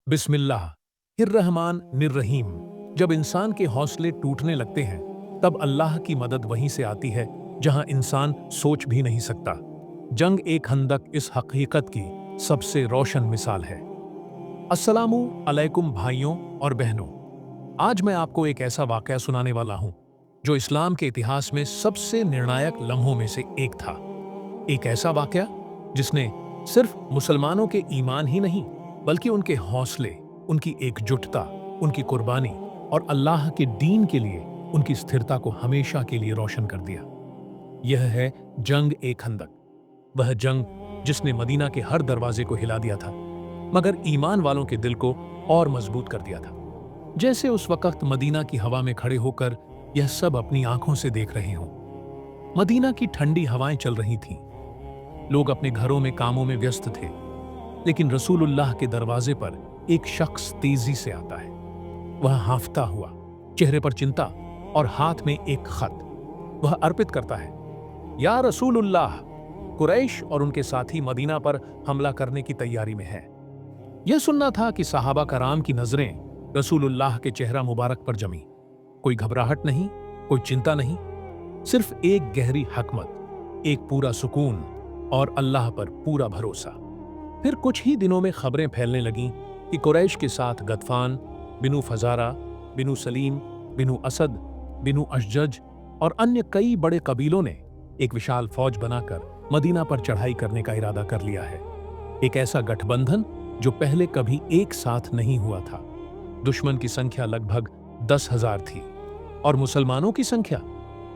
बिस्मिल्लाहिर्रहमान निर्रहीम। जब इंसान के हौसले टूटने लगते हैं तब अल्लाह की मदद वहीं से आती है जहां इंसान सोच भी नहीं सकता। जंग ए खंदक इस हकीकत की सबसे रोशन मिसाल है। अस्सलामु अलैकुम भाइयों और बहनों, आज मैं आपको एक ऐसा वाकया सुनाने वाला हूं जो इस्लाम के इतिहास में सबसे निर्णायक लम्हों में से एक था। एक ऐसा वाकया जिसने सिर्फ मुसलमानों के ईमान ही नहीं बल्कि उनके हौसले, उनकी एकजुटता, उनकी कुर्बानी और अल्लाह के दीन के लिए उनकी स्थिरता को हमेशा के लिए रोशन कर दिया। यह है जंग ए खंदक, वह जंग जिसने मदीना के हर दरवाजे को हिला दिया था मगर ईमान वालों के दिल को और मजबूत कर दिया था। जैसे उस वक्त मदीना की हवा में खड़े होकर यह सब अपनी आंखों से देख रहे हों। मदीना की ठंडी हवाएं चल रही थीं, लोग अपने घरों में कामों में व्यस्त थे, लेकिन रसूलुल्लाह के दरवाजे पर एक शख्स तेजी से आता है। वह हांफता हुआ, चेहरे पर चिंता और हाथ में एक खत। वह अर्पित करता है, या रसूलुल्लाह, कुरैश और उनके साथी मदीना पर हमला करने की तैयारी में है। यह सुनना था कि सहाबा कराम की नजरें रसूलुल्लाह के चेहरा मुबारक पर जमी। कोई घबराहट नहीं, कोई चिंता नहीं, सिर्फ एक गहरी हकमत, एक पूरा सुकून और अल्लाह पर पूरा भरोसा। फिर कुछ ही दिनों में खबरें फैलने लगीं कि कुरैश के साथ गतफान, बिनु फजारा, बिनु सलीम, बिनु असद, बिनु अशजज और अन्य कई बड़े कबीलों ने एक विशाल फौज बनाकर मदीना पर चढ़ाई करने का इरादा कर लिया है। एक ऐसा गठबंधन जो पहले कभी एक साथ नहीं हुआ था। दुश्मन की संख्या लगभग 10,000 थी और मुसलमानों की संख्या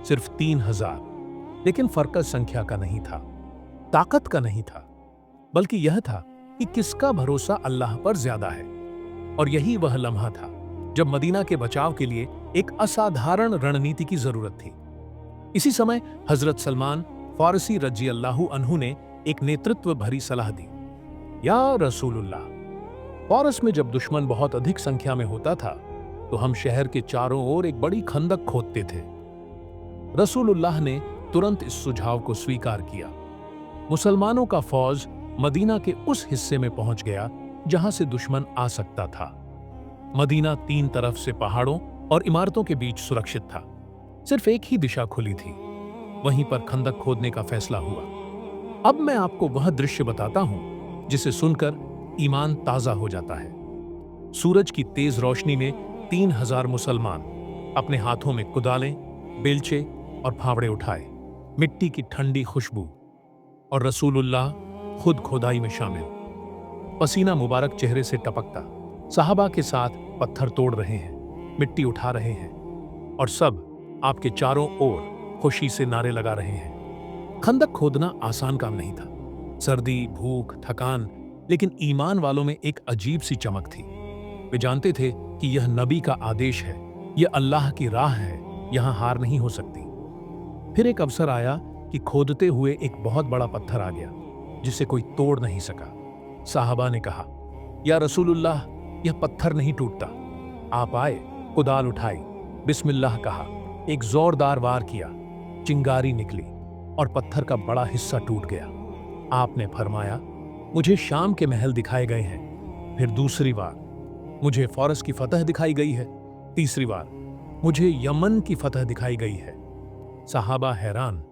सिर्फ 3,000। लेकिन फर्क संख्या का नहीं था, ताकत का नहीं था, बल्कि यह था कि किसका भरोसा अल्लाह पर ज्यादा है। और यही वह लम्हा था जब मदीना के बचाव के लिए एक असाधारण रणनीति की जरूरत थी। इसी समय हजरत सलमान फारसी रजी अल्लाहु अन्हु ने एक नेतृत्व भरी सलाह दी, या रसूलुल्लाह, फारस में जब दुश्मन बहुत अधिक संख्या में होता था तो हम शहर के चारों ओर एक बड़ी खंदक खोदते थे। रसूलुल्लाह ने तुरंत इस सुझाव को स्वीकार किया। मुसलमानों का फौज मदीना के उस हिस्से में पहुंच गया जहां से दुश्मन आ सकता था। मदीना 3 तरफ से पहाड़ों और इमारतों के बीच सुरक्षित था। सिर्फ एक ही दिशा खुली थी, वहीं पर खंदक खोदने का फैसला हुआ। अब मैं आपको वह दृश्य बताता हूं जिसे सुनकर ईमान ताजा हो जाता है। सूरज की तेज रोशनी में 3,000 मुसलमान अपने हाथों में कुदालें, बेलचे और फावड़े उठाए, मिट्टी की ठंडी खुशबू, और रसूलुल्लाह खुद खोदाई में शामिल। पसीना मुबारक चेहरे से टपकता, साहबा के साथ पत्थर तोड़ रहे हैं, मिट्टी उठा रहे हैं और सब आपके चारों ओर खुशी से नारे लगा रहे हैं। खंदक खोदना आसान काम नहीं था, सर्दी, भूख, थकान, लेकिन ईमान वालों में एक अजीब सी चमक थी। वे जानते थे कि यह नबी का आदेश है, यह अल्लाह की राह है, यहां हार नहीं हो सकती। फिर एक अवसर आया कि खोदते हुए एक बहुत बड़ा पत्थर आ गया जिसे कोई तोड़ नहीं सका। साहबा ने कहा, या रसूलुल्लाह, यह पत्थर नहीं टूटता। आप आए, कुदाल उठाई, बिस्मिल्लाह कहा, एक जोरदार वार किया, चिंगारी निकली और पत्थर का बड़ा हिस्सा टूट गया। आपने फरमाया, मुझे शाम के महल दिखाए गए हैं। फिर दूसरी बार मुझे फारस की फतह दिखाई गई है। तीसरी बार मुझे यमन की फतह दिखाई गई है। साहबा हैरान।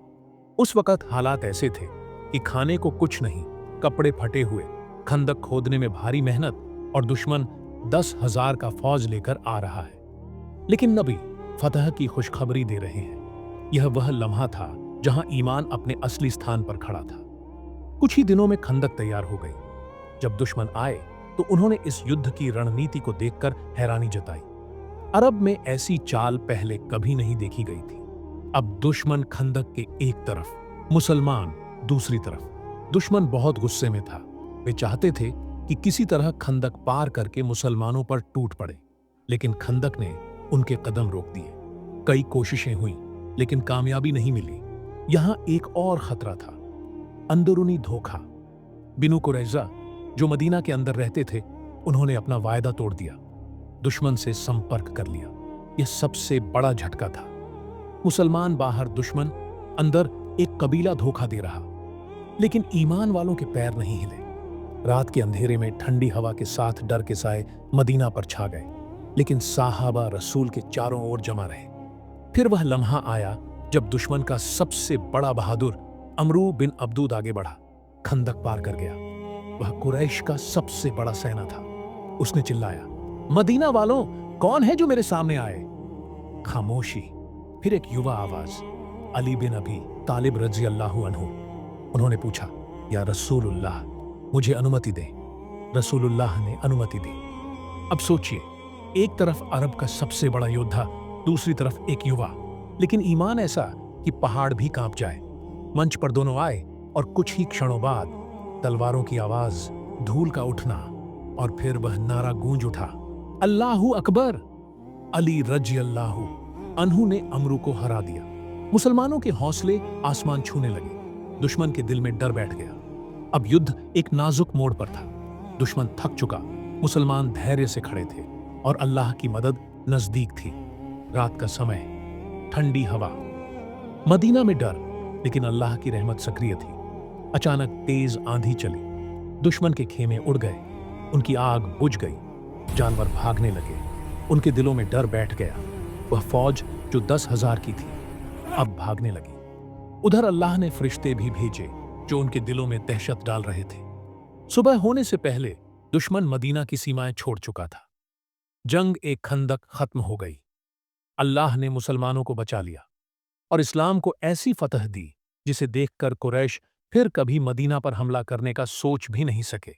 उस वक्त हालात ऐसे थे कि खाने को कुछ नहीं, कपड़े फटे हुए, खंदक खोदने में भारी मेहनत और दुश्मन 10,000 का फौज लेकर आ रहा है। लेकिन नबी फतह की खुशखबरी दे रहे हैं। यह वह लम्हा था जहां ईमान अपने असली स्थान पर खड़ा था। कुछ ही दिनों में खंदक तैयार हो गई। जब दुश्मन आए तो उन्होंने इस युद्ध की रणनीति को देखकर हैरानी जताई। अरब में ऐसी चाल पहले कभी नहीं देखी गई थी। अब दुश्मन खंदक के एक तरफ, मुसलमान दूसरी तरफ। दुश्मन बहुत गुस्से में था। वे चाहते थे कि किसी तरह खंदक पार करके मुसलमानों पर टूट पड़े, लेकिन खंदक ने उनके कदम रोक दिए। कई कोशिशें हुई लेकिन कामयाबी नहीं मिली। यहां एक और खतरा था, अंदरूनी धोखा। बिनु कुरैजा जो मदीना के अंदर रहते थे, उन्होंने अपना वायदा तोड़ दिया, दुश्मन से संपर्क कर लिया। यह सबसे बड़ा झटका था। मुसलमान बाहर, दुश्मन अंदर, एक कबीला धोखा दे रहा। लेकिन ईमान वालों के पैर नहीं हिले। रात के अंधेरे में ठंडी हवा के साथ डर के साए मदीना पर छा गए, लेकिन साहाबा रसूल के चारों ओर जमा रहे। फिर वह लम्हा आया जब दुश्मन का सबसे बड़ा बहादुर अमरू बिन अब्दूद आगे बढ़ा, खंदक पार कर गया। वह कुरैश का सबसे बड़ा सेना था। उसने चिल्लाया, मदीना वालों, कौन है जो मेरे सामने आए? खामोशी। फिर एक युवा आवाज, अली बिन अबी तालिब रजी अल्लाहु अन्हु। उन्होंने पूछा, या रसूलुल्लाह, मुझे अनुमति दें। रसूलुल्लाह ने अनुमति दी। अब सोचिए, एक तरफ अरब का सबसे बड़ा योद्धा, दूसरी तरफ एक युवा, लेकिन ईमान ऐसा कि पहाड़ भी कांप जाए। मंच पर दोनों आए और कुछ ही क्षणों बाद तलवारों की आवाज, धूल का उठना और फिर वह नारा गूंज उठा, अल्लाहु अकबर। अली रजी अल्लाहु अन्हु ने अमरू को हरा दिया। मुसलमानों के हौसले आसमान छूने लगे। दुश्मन के दिल में डर बैठ गया। अब युद्ध एक नाजुक मोड़ पर था। दुश्मन थक चुका, मुसलमान धैर्य से खड़े थे और अल्लाह की मदद नजदीक थी। रात का समय, ठंडी हवा, मदीना में डर, लेकिन अल्लाह की रहमत सक्रिय थी। अचानक तेज आंधी चली, दुश्मन के खेमे उड़ गए, उनकी आग बुझ गई, जानवर भागने लगे, उनके दिलों में डर बैठ गया। वह फौज जो 10,000 की थी, अब भागने लगी। उधर अल्लाह ने फरिश्ते भी भेजे जो उनके दिलों में दहशत डाल रहे थे। सुबह होने से पहले दुश्मन मदीना की सीमाएं छोड़ चुका था। जंग एक खंदक खत्म हो गई। अल्लाह ने मुसलमानों को बचा लिया और इस्लाम को ऐसी फतह दी जिसे देखकर कुरैश फिर कभी मदीना पर हमला करने का सोच भी नहीं सके।